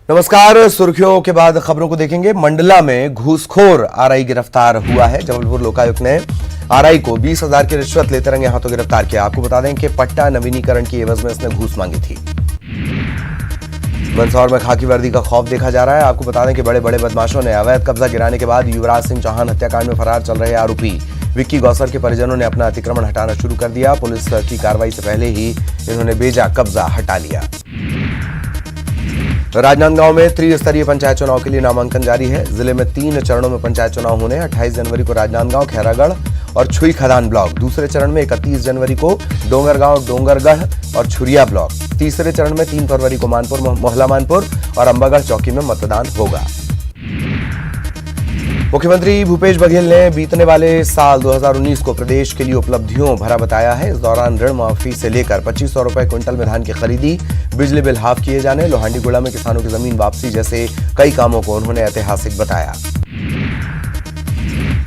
नमस्कार। सुर्खियों के बाद खबरों को देखेंगे। मंडला में घूसखोर आरआई गिरफ्तार हुआ है। जबलपुर लोकायुक्त ने आरआई को 20,000 की रिश्वत लेते रंगे हाथों गिरफ्तार किया। आपको बता दें कि पट्टा नवीनीकरण की एवज में इसने घूस मांगी थी। मंदसौर में खाकी वर्दी का खौफ देखा जा रहा है। आपको बता दें कि बड़े बड़े बदमाशों ने अवैध कब्जा गिराने के बाद युवराज सिंह चौहान हत्याकांड में फरार चल रहे आरोपी विक्की गौसर के परिजनों ने अपना अतिक्रमण हटाना शुरू कर दिया। पुलिस की कार्रवाई से पहले ही इन्होंने बेजा कब्जा हटा लिया। राजनांदगांव में त्रिस्तरीय पंचायत चुनाव के लिए नामांकन जारी है। जिले में 3 चरणों में पंचायत चुनाव होने। 28 जनवरी को राजनांदगांव, खैरागढ़ और छुई खदान ब्लॉक। दूसरे चरण में 31 जनवरी को डोंगरगांव, डोंगरगढ़ और छुरिया ब्लॉक। तीसरे चरण में 3 फरवरी को मानपुर, मोहला मानपुर और अंबागढ़ चौकी में मतदान होगा। मुख्यमंत्री भूपेश बघेल ने बीतने वाले साल 2019 को प्रदेश के लिए उपलब्धियों भरा बताया है। इस दौरान ऋण माफी से लेकर 2500 रुपए क्विंटल में धान की खरीदी, बिजली बिल हाफ किए जाने, लोहांडीगुड़ा में किसानों की जमीन वापसी जैसे कई कामों को उन्होंने ऐतिहासिक बताया।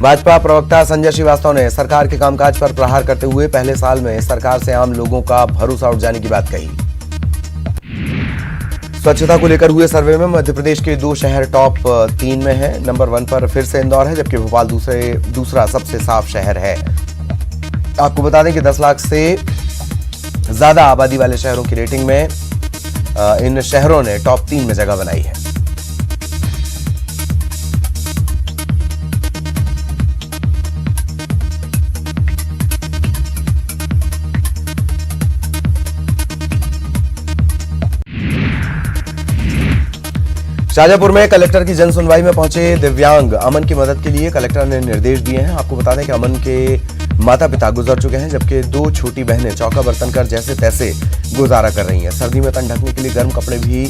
भाजपा प्रवक्ता संजय श्रीवास्तव ने सरकार के कामकाज पर प्रहार करते हुए पहले साल में सरकार से आम लोगों का भरोसा उठ जाने की बात कही। स्वच्छता को लेकर हुए सर्वे में मध्य प्रदेश के 2 शहर टॉप 3 में हैं। नंबर 1 पर फिर से इंदौर है, जबकि भोपाल दूसरा सबसे साफ शहर है। आपको बता दें कि 10 लाख से ज्यादा आबादी वाले शहरों की रेटिंग में इन शहरों ने टॉप 3 में जगह बनाई है। शाजापुर में कलेक्टर की जन सुनवाई में पहुंचे दिव्यांग अमन की मदद के लिए कलेक्टर ने निर्देश दिए हैं। आपको बता दें कि अमन के माता पिता गुजर चुके हैं, जबकि 2 छोटी बहनें चौका बर्तन कर जैसे तैसे गुजारा कर रही हैं। सर्दी में तन ढकने के लिए गर्म कपड़े भी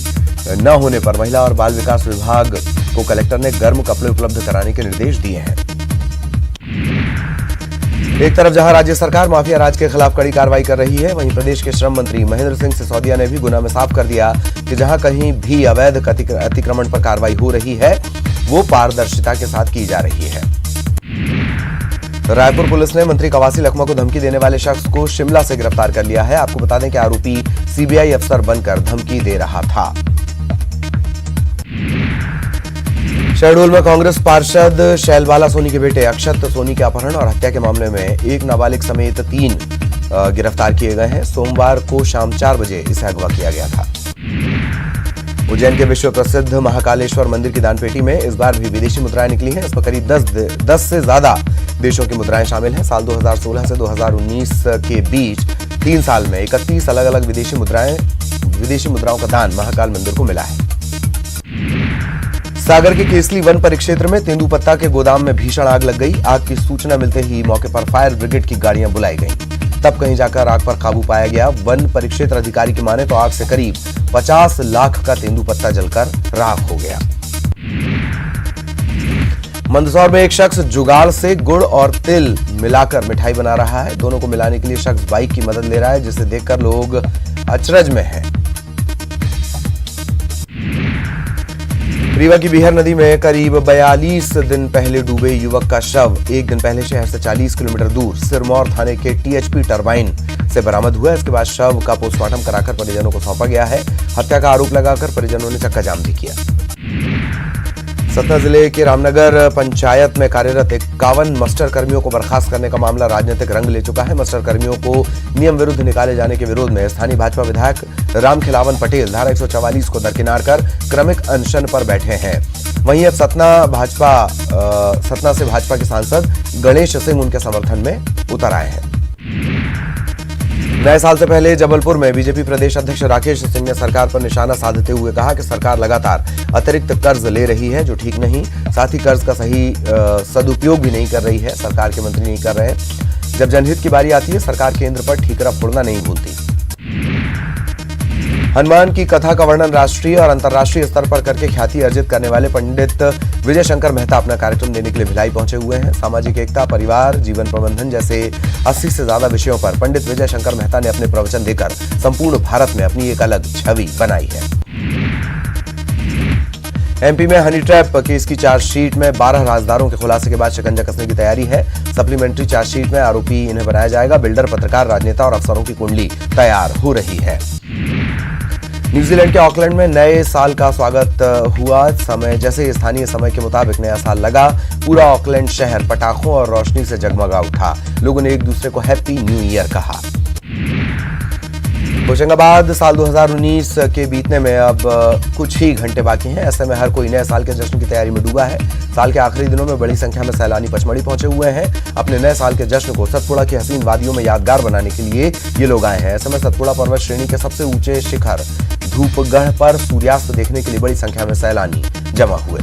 न होने पर महिला और बाल विकास विभाग को कलेक्टर ने गर्म कपड़े उपलब्ध कराने के निर्देश दिए हैं। एक तरफ जहां राज्य सरकार माफिया राज के खिलाफ कड़ी कार्रवाई कर रही है, वहीं प्रदेश के श्रम मंत्री महेंद्र सिंह सिसोदिया ने भी गुना में साफ कर दिया कि जहां कहीं भी अवैध अतिक्रमण पर कार्रवाई हो रही है वो पारदर्शिता के साथ की जा रही है। रायपुर पुलिस ने मंत्री कवासी लखमा को धमकी देने वाले शख्स को शिमला से गिरफ्तार कर लिया है। आपको बता दें कि आरोपी सीबीआई अफसर बनकर धमकी दे रहा था। शहडोल में कांग्रेस पार्षद शैलबाला सोनी के बेटे अक्षत सोनी के अपहरण और हत्या के मामले में एक नाबालिग समेत 3 गिरफ्तार किए गए हैं। सोमवार को शाम 4 बजे इसे अगवा किया गया था। उज्जैन के विश्व प्रसिद्ध महाकालेश्वर मंदिर की दानपेटी में इस बार भी विदेशी मुद्राएं निकली हैं। इसमें करीब 10 से ज्यादा देशों की मुद्राएं शामिल हैं। साल 2016 से 2019 के बीच 3 साल में 31 अलग अलग विदेशी मुद्राओं का दान महाकाल मंदिर को मिला है। सागर के केसली वन परिक्षेत्र में तेंदुपत्ता के गोदाम में भीषण आग लग गई। आग की सूचना मिलते ही मौके पर फायर ब्रिगेड की गाड़ियां बुलाई गईं। तब कहीं जाकर आग पर काबू पाया गया। वन परिक्षेत्र अधिकारी की माने तो आग से करीब 50 लाख का तेंदुपत्ता जलकर राख हो गया। मंदसौर में एक शख्स जुगाड़ से गुड़ और तिल मिलाकर मिठाई बना रहा है। दोनों को मिलाने के लिए शख्स बाइक की मदद ले रहा है, जिसे देखकर लोग अचरज में हैं। रीवा की बिहर नदी में करीब 42 दिन पहले डूबे युवक का शव 1 दिन पहले शहर से 40 किलोमीटर दूर सिरमौर थाने के टीएचपी टरबाइन से बरामद हुआ। इसके बाद शव का पोस्टमार्टम कराकर परिजनों को सौंपा गया है। हत्या का आरोप लगाकर परिजनों ने चक्का जाम भी किया। सतना जिले के रामनगर पंचायत में कार्यरत 51 मस्टर कर्मियों को बर्खास्त करने का मामला राजनीतिक रंग ले चुका है। मस्टर कर्मियों को नियम विरुद्ध निकाले जाने के विरोध में स्थानीय भाजपा विधायक रामखिलावन पटेल धारा 144 को दरकिनार कर क्रमिक अनशन पर बैठे हैं। वहीं अब सतना से भाजपा के सांसद गणेश सिंह उनके समर्थन में उतर आए हैं। नए साल से पहले जबलपुर में बीजेपी प्रदेश अध्यक्ष राकेश सिंह ने सरकार पर निशाना साधते हुए कहा कि सरकार लगातार अतिरिक्त कर्ज ले रही है, जो ठीक नहीं। साथ ही कर्ज का सही सदुपयोग भी नहीं कर रही है। सरकार के मंत्री नहीं कर रहे। जब जनहित की बारी आती है, सरकार केंद्र पर ठीकरा फोड़ना नहीं भूलती। हनुमान की कथा का वर्णन राष्ट्रीय और अंतर्राष्ट्रीय स्तर पर करके ख्याति अर्जित करने वाले पंडित विजय शंकर मेहता अपना कार्यक्रम देने के लिए भिलाई पहुंचे हुए हैं। सामाजिक एकता, परिवार, जीवन प्रबंधन जैसे 80 से ज्यादा विषयों पर पंडित विजय शंकर मेहता ने अपने प्रवचन देकर संपूर्ण भारत में अपनी एक अलग छवि बनाई है। एमपी में हनी ट्रैप केस की चार्जशीट में 12 राजदारों के खुलासे के बाद शिकंजा कसने की तैयारी है। सप्लीमेंट्री चार्जशीट में आरोपी इन्हें बनाया जाएगा। बिल्डर, पत्रकार, राजनेता और अफसरों की कुंडली तैयार हो रही है। न्यूजीलैंड के ऑकलैंड में नए साल का स्वागत हुआ। समय जैसे स्थानीय समय के मुताबिक नया साल लगा, पूरा ऑकलैंड शहर पटाखों और रोशनी से जगमगा उठा। लोगों ने एक दूसरे को हैप्पी न्यू ईयर कहा। होशंगाबाद साल 2019 के बीतने में अब कुछ ही घंटे बाकी हैं। ऐसे में हर कोई नए साल के जश्न की तैयारी में डूबा है। साल के आखिरी दिनों में बड़ी संख्या में सैलानी पचमढ़ी पहुंचे हुए हैं। अपने नए साल के जश्न को सतपुड़ा की हसीन वादियों में यादगार बनाने के लिए ये लोग आए हैं। ऐसे में सतपुड़ा पर्वत श्रेणी के सबसे ऊंचे शिखर धूपगढ़ पर सूर्यास्त देखने के लिए बड़ी संख्या में सैलानी जमा हुए।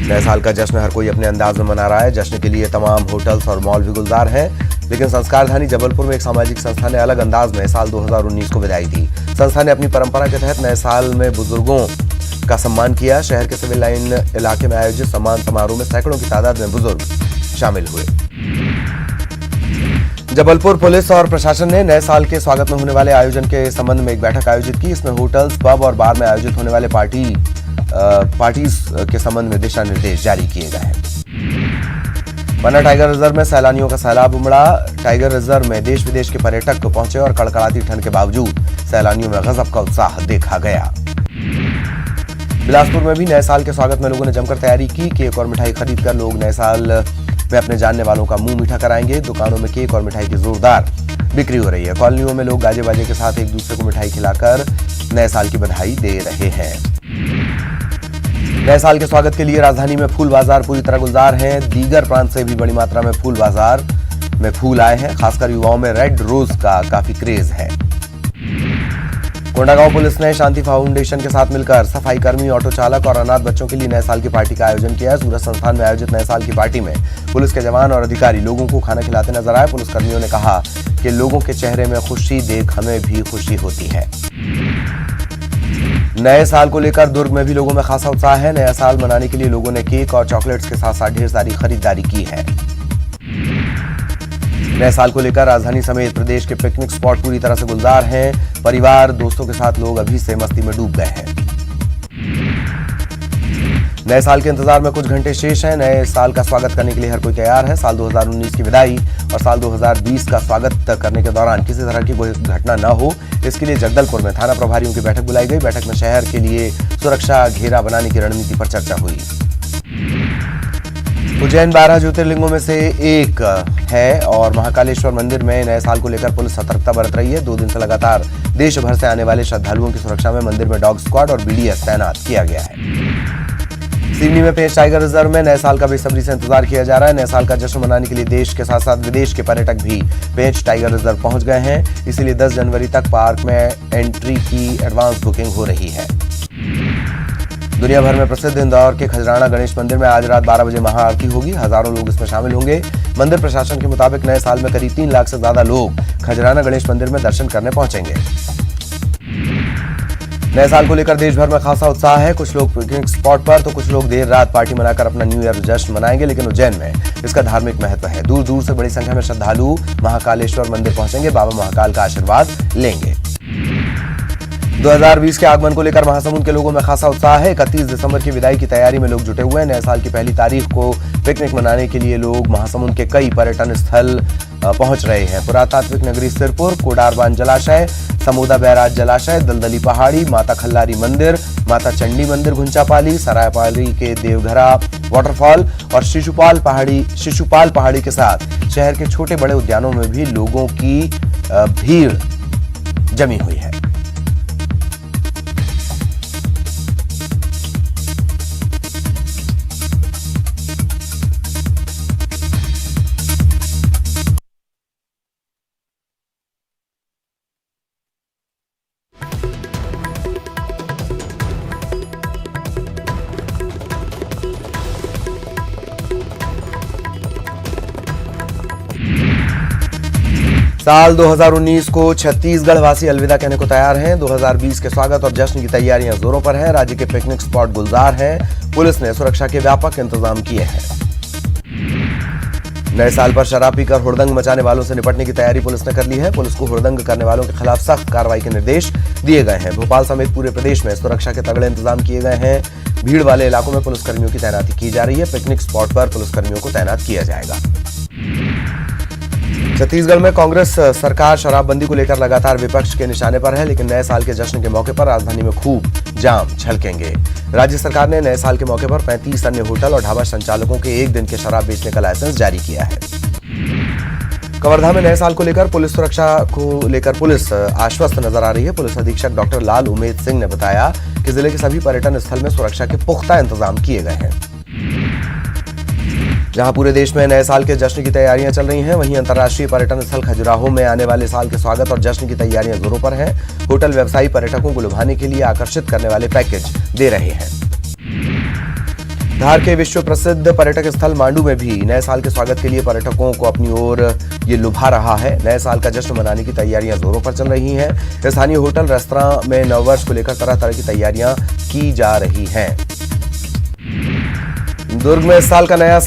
नए साल का जश्न हर कोई अपने अंदाज में मना रहा है। जश्न के लिए तमाम होटल्स और मॉल भी गुलजार हैं, लेकिन संस्कारधानी जबलपुर में एक सामाजिक संस्था ने अलग अंदाज में साल 2019 को विदाई दी। संस्था ने अपनी परंपरा के तहत नए साल में बुजुर्गों का सम्मान किया। शहर के सिविल लाइन इलाके में आयोजित सम्मान समारोह में सैकड़ों की तादाद में बुजुर्ग शामिल हुए। जबलपुर पुलिस और प्रशासन ने नए साल के स्वागत में होने वाले आयोजन के संबंध में एक बैठक आयोजित की। इसमें होटल्स, पब और बार में आयोजित होने वाले पार्टीज के संबंध में दिशा निर्देश जारी किए गए हैं। पन्ना टाइगर रिजर्व में सैलानियों का सैलाब उमड़ा। टाइगर रिजर्व में देश विदेश के पर्यटक पहुंचे और कड़कड़ाती ठंड के बावजूद सैलानियों में गजब का उत्साह देखा गया। बिलासपुर में भी नए साल के स्वागत में लोगों ने जमकर तैयारी की। केक और मिठाई खरीदकर लोग नए साल में अपने जानने वालों का मुंह मीठा कराएंगे। दुकानों में केक और मिठाई की जोरदार बिक्री हो रही है। कॉलोनियों में लोग गाजे बाजे के साथ एक दूसरे को मिठाई खिलाकर नए साल की बधाई दे रहे हैं। नए साल के स्वागत के लिए राजधानी में फूल बाजार पूरी तरह गुलजार हैं। दीगर प्रांत से भी बड़ी मात्रा में फूल बाजार में फूल आए हैं। खासकर युवाओं में रेड रोज का काफी क्रेज है। कोंडागांव पुलिस ने शांति फाउंडेशन के साथ मिलकर सफाई कर्मी, ऑटो चालक और अनाथ बच्चों के लिए नए साल की पार्टी का आयोजन किया है। सूरत संस्थान में आयोजित नए साल की पार्टी में पुलिस के जवान और अधिकारी लोगों को खाना खिलाते नजर आए। पुलिसकर्मियों ने कहा कि लोगों के चेहरे में खुशी देख हमें भी खुशी होती है। नए साल को लेकर दुर्ग में भी लोगों में खासा उत्साह है। नया साल मनाने के लिए लोगों ने केक और चॉकलेट्स के साथ साथ ढेर सारी खरीदारी की है। नए साल को लेकर राजधानी समेत प्रदेश के पिकनिक स्पॉट पूरी तरह से गुलजार हैं। परिवार, दोस्तों के साथ लोग अभी से मस्ती में डूब गए हैं। नए साल के इंतजार में कुछ घंटे शेष हैं। नए साल का स्वागत करने के लिए हर कोई तैयार है। साल 2019 की विदाई और साल 2020 का स्वागत करने के दौरान किसी तरह की कोई घटना न हो, इसके लिए जगदलपुर में थाना प्रभारियों की बैठक बुलाई गई। बैठक में शहर के लिए सुरक्षा घेरा बनाने की रणनीति पर चर्चा हुई। उज्जैन 12 ज्योतिर्लिंगों में से एक है और महाकालेश्वर मंदिर में नए साल को लेकर पुलिस सतर्कता बरत रही है। 2 दिन से लगातार देश भर से आने वाले श्रद्धालुओं की सुरक्षा में मंदिर में डॉग स्क्वाड और बीडीएस तैनात किया गया है। सिवनी में पेंच टाइगर रिजर्व में नए साल का बेसब्री से इंतजार किया जा रहा है। नए साल का जश्न मनाने के लिए देश के साथ साथ विदेश के पर्यटक भी पेंच टाइगर रिजर्व पहुंच गए हैं। इसीलिए 10 जनवरी तक पार्क में एंट्री की एडवांस बुकिंग हो रही है। दुनिया भर में प्रसिद्ध इंदौर के खजराना गणेश मंदिर में आज रात 12 बजे महाआरती होगी। हजारों लोग इसमें शामिल होंगे। मंदिर प्रशासन के मुताबिक नए साल में करीब 3 लाख से ज्यादा लोग खजराना गणेश मंदिर में दर्शन करने पहुंचेंगे। नए साल को लेकर देश भर में खासा उत्साह है। कुछ लोग पिकनिक स्पॉट पर तो कुछ लोग देर रात पार्टी मनाकर अपना न्यू ईयर जश्न मनाएंगे, लेकिन उज्जैन में इसका धार्मिक महत्व है। दूर दूर से बड़ी संख्या में श्रद्धालु महाकालेश्वर मंदिर पहुंचेंगे, बाबा महाकाल का आशीर्वाद लेंगे। 2020 के आगमन को लेकर महासमुंद के लोगों में खासा उत्साह है। 31 दिसंबर की विदाई की तैयारी में लोग जुटे हुए हैं। नए साल की पहली तारीख को पिकनिक मनाने के लिए लोग महासमुंद के कई पर्यटन स्थल पहुंच रहे हैं। पुरातात्विक नगरी सिरपुर, कोडारबान जलाशय, समूदा बैराज जलाशय, दलदली पहाड़ी, माता खल्लारी मंदिर, माता चंडी मंदिर घुंचापाली, सरायपाली के देवघरा वाटरफॉल और शिशुपाल पहाड़ी के साथ शहर के छोटे बड़े उद्यानों में भी लोगों की भीड़ जमी हुई है। साल 2019 को छत्तीसगढ़ वासी अलविदा कहने को तैयार हैं। 2020 के स्वागत और जश्न की तैयारियां जोरों पर हैं। राज्य के पिकनिक स्पॉट गुलजार हैं। पुलिस ने सुरक्षा के व्यापक इंतजाम किए हैं। नए साल पर शराब पीकर हुड़दंग मचाने वालों से निपटने की तैयारी पुलिस ने कर ली है। पुलिस को हुड़दंग करने वालों के खिलाफ सख्त कार्रवाई के निर्देश दिए गए हैं। भोपाल समेत पूरे प्रदेश में सुरक्षा के तगड़े इंतजाम किए गए हैं। भीड़ वाले इलाकों में पुलिसकर्मियों की तैनाती की जा रही है। पिकनिक स्पॉट पर पुलिसकर्मियों को तैनात किया जाएगा। छत्तीसगढ़ में कांग्रेस सरकार शराबबंदी को लेकर लगातार विपक्ष के निशाने पर है, लेकिन नए साल के जश्न के मौके पर राजधानी में खूब जाम छलकेंगे। राज्य सरकार ने नए साल के मौके पर 35 अन्य होटल और ढाबा संचालकों के एक दिन के शराब बेचने का लाइसेंस जारी किया है। कवर्धा में नए साल को लेकर पुलिस सुरक्षा को लेकर पुलिस आश्वस्त नजर आ रही है। पुलिस अधीक्षक डॉक्टर लाल उमेद सिंह ने बताया कि जिले के सभी पर्यटन स्थल में सुरक्षा के पुख्ता इंतजाम किए गए हैं। जहां पूरे देश में नए साल के जश्न की तैयारियां चल रही हैं, वहीं अंतर्राष्ट्रीय पर्यटन स्थल खजुराहो में आने वाले साल के स्वागत और जश्न की तैयारियां जोरों पर हैं। होटल व्यवसायी पर्यटकों को लुभाने के लिए आकर्षित करने वाले पैकेज दे रहे हैं। धार के विश्व प्रसिद्ध पर्यटक स्थल मांडू में भी नए साल के स्वागत के लिए पर्यटकों को अपनी ओर ये लुभा रहा है। नए साल का जश्न मनाने की तैयारियां जोरों पर चल रही हैं। स्थानीय होटल रेस्तरां में नववर्ष को लेकर तरह तरह की तैयारियां की जा रही हैं। दुर्ग में इस साल का नया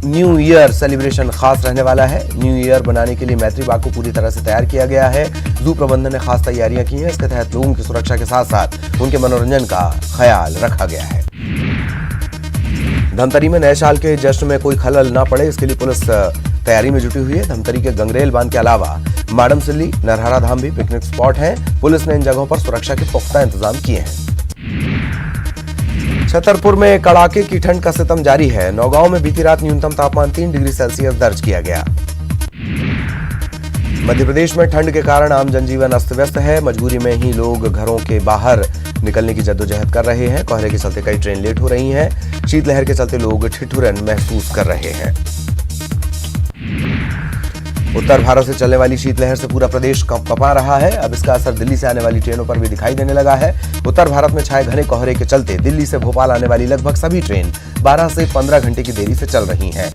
न्यू ईयर सेलिब्रेशन खास रहने वाला है। न्यू ईयर बनाने के लिए मैत्री बाग को पूरी तरह से तैयार किया गया है। जू प्रबंधन ने खास तैयारियां की हैं। इसके तहत लोगों की सुरक्षा के साथ साथ उनके मनोरंजन का ख्याल रखा गया है। धमतरी में नए साल के जश्न में कोई खलल न पड़े, इसके लिए पुलिस तैयारी में जुटी हुई है। धमतरी के गंगरेल बांध के अलावा माडमसिल्ली, नरहरा धाम भी पिकनिक स्पॉट हैं। पुलिस ने इन जगहों पर सुरक्षा के पुख्ता इंतजाम किए हैं। छतरपुर में कड़ाके की ठंड का सितम जारी है। नौगांव में बीती रात न्यूनतम तापमान 3 डिग्री सेल्सियस दर्ज किया गया। मध्य प्रदेश में ठंड के कारण आम जनजीवन अस्त व्यस्त है। मजबूरी में ही लोग घरों के बाहर निकलने की जद्दोजहद कर रहे हैं। कोहरे के चलते कई ट्रेन लेट हो रही हैं। शीतलहर के चलते लोग ठिठुरन महसूस कर रहे हैं। उत्तर भारत से चलने वाली शीतलहर से पूरा प्रदेश कंपा रहा है। अब इसका असर दिल्ली से आने वाली ट्रेनों पर भी दिखाई देने लगा है। उत्तर भारत में छाए घने कोहरे के चलते दिल्ली से भोपाल आने वाली लगभग सभी ट्रेन 12 से 15 घंटे की देरी से चल रही हैं।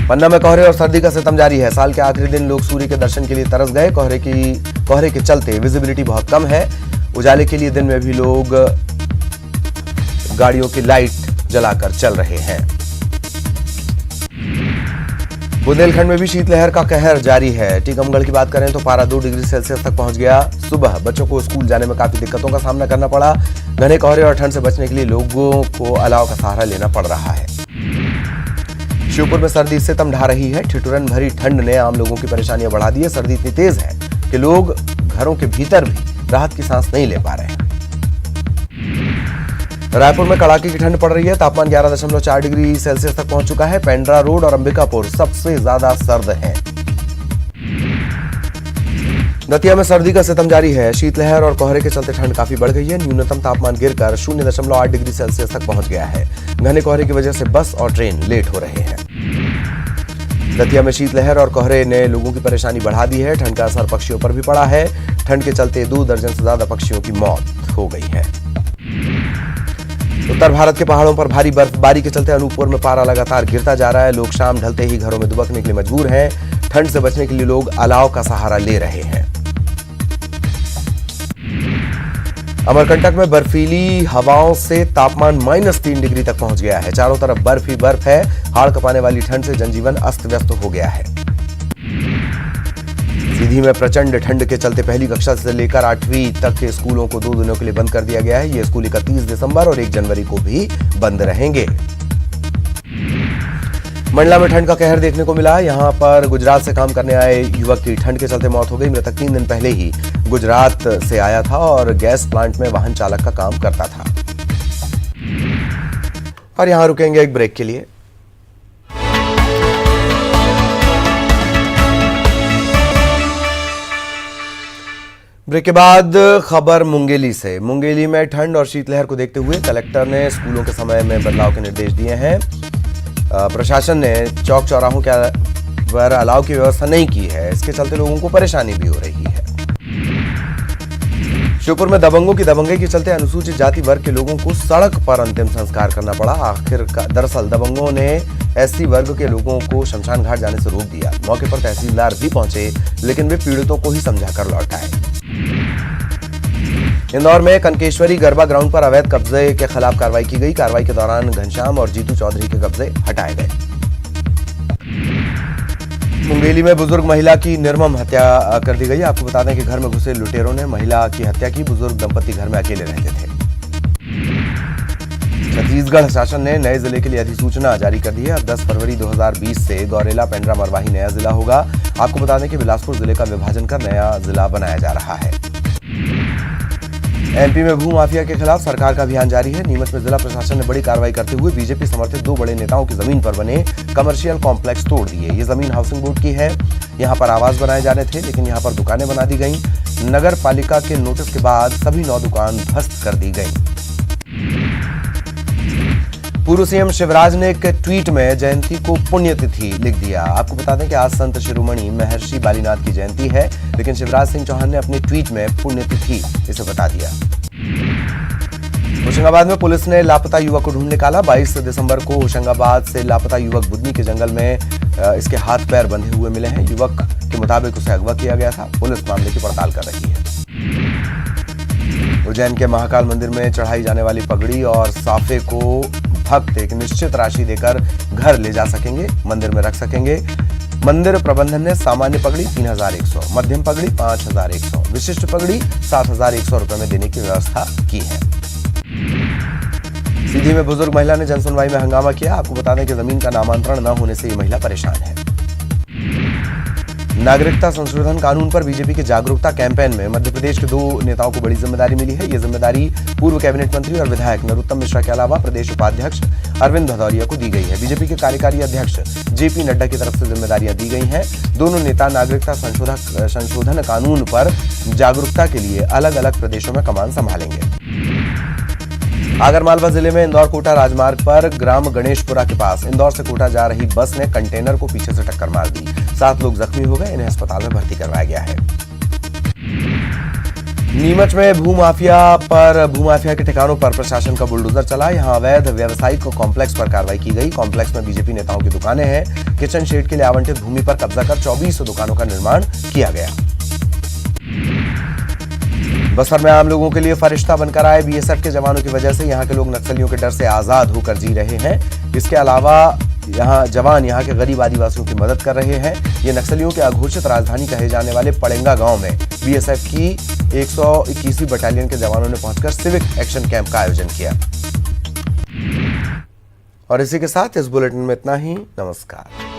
पन्ना में कोहरे और सर्दी का सितम जारी है। साल के आखिरी दिन लोग सूर्य के दर्शन के लिए तरस गए। कोहरे के चलते विजिबिलिटी बहुत कम है। उजाले के लिए दिन में भी लोग गाड़ियों की लाइट जलाकर चल रहे हैं। बुंदेलखंड में भी शीतलहर का कहर जारी है। टीकमगढ़ की बात करें तो पारा 2 डिग्री सेल्सियस तक पहुंच गया। सुबह बच्चों को स्कूल जाने में काफी दिक्कतों का सामना करना पड़ा। घने कोहरे और ठंड से बचने के लिए लोगों को अलाव का सहारा लेना पड़ रहा है। श्योपुर में सर्दी सितम ढा रही है। ठिठुरन भरी ठंड ने आम लोगों की परेशानियां बढ़ा दी है। सर्दी इतनी तेज है कि लोग घरों के भीतर भी राहत की सांस नहीं ले पा रहे हैं। रायपुर में कड़ाके की ठंड पड़ रही है। तापमान 11.4 डिग्री सेल्सियस तक पहुंच चुका है। पेंड्रा रोड और अंबिकापुर सबसे ज्यादा सर्द है। दतिया में सर्दी का सितम जारी है। शीतलहर और कोहरे के चलते ठंड काफी बढ़ गई है। न्यूनतम तापमान गिरकर 0.8 डिग्री सेल्सियस तक पहुंच गया है। घने कोहरे की वजह से बस और ट्रेन लेट हो रहे हैं। दतिया में शीतलहर और कोहरे ने लोगों की परेशानी बढ़ा दी है। ठंड का असर पक्षियों पर भी पड़ा है। ठंड के चलते 2 दर्जन से ज्यादा पक्षियों की मौत हो गई है। उत्तर भारत के पहाड़ों पर भारी बर्फबारी के चलते अनूपपुर में पारा लगातार गिरता जा रहा है। लोग शाम ढलते ही घरों में दुबकने के लिए मजबूर हैं। ठंड से बचने के लिए लोग अलाव का सहारा ले रहे हैं। अमरकंटक में बर्फीली हवाओं से तापमान -3 डिग्री तक पहुंच गया है। चारों तरफ बर्फ ही बर्फ है। हाड़ कपाने वाली ठंड से जनजीवन अस्त व्यस्त हो गया है। सीधी में प्रचंड ठंड के चलते पहली कक्षा से लेकर 8वीं तक के स्कूलों को 2 दिनों के लिए बंद कर दिया गया है। ये स्कूल 31 दिसंबर और 1 जनवरी को भी बंद रहेंगे। मंडला में ठंड का कहर देखने को मिला। यहां पर गुजरात से काम करने आए युवक की ठंड के चलते मौत हो गई। मृतक 3 दिन पहले ही गुजरात से आया था और गैस प्लांट में वाहन चालक का काम करता था। और यहां रुकेंगे एक ब्रेक के लिए। ब्रेक के बाद खबर मुंगेली से। मुंगेली में ठंड और शीतलहर को देखते हुए कलेक्टर ने स्कूलों के समय में बदलाव के निर्देश दिए हैं। प्रशासन ने चौक चौराहों के पर अलाव की व्यवस्था नहीं की है। इसके चलते लोगों को परेशानी भी हो रही है। श्योपुर में दबंगों की दबंगई के चलते अनुसूचित जाति वर्ग के लोगों को सड़क पर अंतिम संस्कार करना पड़ा। दरअसल दबंगों ने एससी वर्ग के लोगों को शमशान घाट जाने से रोक दिया। मौके पर तहसीलदार भी पहुंचे, लेकिन वे पीड़ितों को ही समझाकर लौट आए। इंदौर में कनकेश्वरी गरबा ग्राउंड पर अवैध कब्जे के खिलाफ कार्रवाई की गई। कार्रवाई के दौरान घनश्याम और जीतू चौधरी के कब्जे हटाए गए। मुंगेली में बुजुर्ग महिला की निर्मम हत्या कर दी गई। आपको बता दें कि घर में घुसे लुटेरों ने महिला की हत्या की। बुजुर्ग दंपति घर में अकेले रहते थे। छत्तीसगढ़ शासन ने नए जिले के लिए अधिसूचना जारी कर दी है। अब 10 फरवरी 2020 से गौरेला पेंड्रा मरवाही नया जिला होगा। आपको बता दें कि बिलासपुर जिले का विभाजन कर नया जिला बनाया जा रहा है। एमपी में भू माफिया के खिलाफ सरकार का अभियान जारी है। नीमच में जिला प्रशासन ने बड़ी कार्रवाई करते हुए बीजेपी समर्थित 2 बड़े नेताओं की जमीन पर बने कमर्शियल कॉम्प्लेक्स तोड़ दिए। ये जमीन हाउसिंग बोर्ड की है। यहां पर आवास बनाए जाने थे, लेकिन यहां पर दुकानें बना दी गईं। नगर पालिका के नोटिस के बाद सभी 9 दुकान ध्वस्त कर दी गईं। पूर्व सीएम शिवराज ने एक ट्वीट में जयंती को पुण्यतिथि लिख दिया। आपको बता दें कि आज संत शिरोमणि महर्षि बालीनाथ की जयंती है, लेकिन शिवराज सिंह चौहान ने अपने ट्वीट में पुण्यतिथि इसे बता दिया। होशंगाबाद में पुलिस ने लापता युवक को ढूंढ निकाला। 22 दिसंबर को होशंगाबाद से लापता युवक बुदनी के जंगल में इसके हाथ पैर बंधे हुए मिले हैं। युवक के मुताबिक उसे अगवा किया गया था। पुलिस मामले की पड़ताल कर रही है। उज्जैन के महाकाल मंदिर में चढ़ाई जाने वाली पगड़ी और साफे को भक्त एक निश्चित राशि देकर घर ले जा सकेंगे, मंदिर में रख सकेंगे। मंदिर प्रबंधन ने सामान्य पगड़ी 3100, मध्यम पगड़ी 5100, विशिष्ट पगड़ी 7100 रुपए में देने की व्यवस्था की है। सीधी में बुजुर्ग महिला ने जनसुनवाई में हंगामा किया। आपको बता दें कि जमीन का नामांतरण न होने से ये महिला परेशान है। नागरिकता संशोधन कानून पर बीजेपी के जागरूकता कैंपेन में मध्य प्रदेश के 2 नेताओं को बड़ी जिम्मेदारी मिली है। ये जिम्मेदारी पूर्व कैबिनेट मंत्री और विधायक नरोत्तम मिश्रा के अलावा प्रदेश उपाध्यक्ष अरविंद भदौरिया को दी गई है। बीजेपी के कार्यकारी अध्यक्ष जेपी नड्डा की तरफ से जिम्मेदारियां दी गई हैं। दोनों नेता नागरिकता संशोधन कानून पर जागरूकता के लिए अलग अलग प्रदेशों में कमान संभालेंगे। आगरमालवा जिले में इंदौर कोटा राजमार्ग पर ग्राम गणेशपुरा के पास इंदौर से कोटा जा रही बस ने कंटेनर को पीछे से टक्कर मार दी। 7 लोग जख्मी हो गए। इन्हें अस्पताल में भर्ती करवाया गया है। नीमच में भूमाफिया के ठिकानों पर प्रशासन का बुलडोजर चला। यहां अवैध व्यावसायिक कॉम्प्लेक्स पर कार्रवाई की गई। कॉम्प्लेक्स में बीजेपी नेताओं की दुकानें हैं। किचन शेड के लिए आवंटित भूमि पर कब्जा कर 24 दुकानों का निर्माण किया गया। बस्तर में आम लोगों के लिए फरिश्ता बनकर आए बीएसएफ के जवानों की वजह से यहां के लोग नक्सलियों के डर से आजाद होकर जी रहे हैं। इसके अलावा जवान यहां के गरीब आदिवासियों की मदद कर रहे हैं। ये नक्सलियों के अघोषित राजधानी कहे जाने वाले पड़ेंगा गांव में बीएसएफ की 121वीं बटालियन के जवानों ने पहुंचकर सिविक एक्शन कैंप का आयोजन किया। और इसी के साथ इस बुलेटिन में इतना ही। नमस्कार।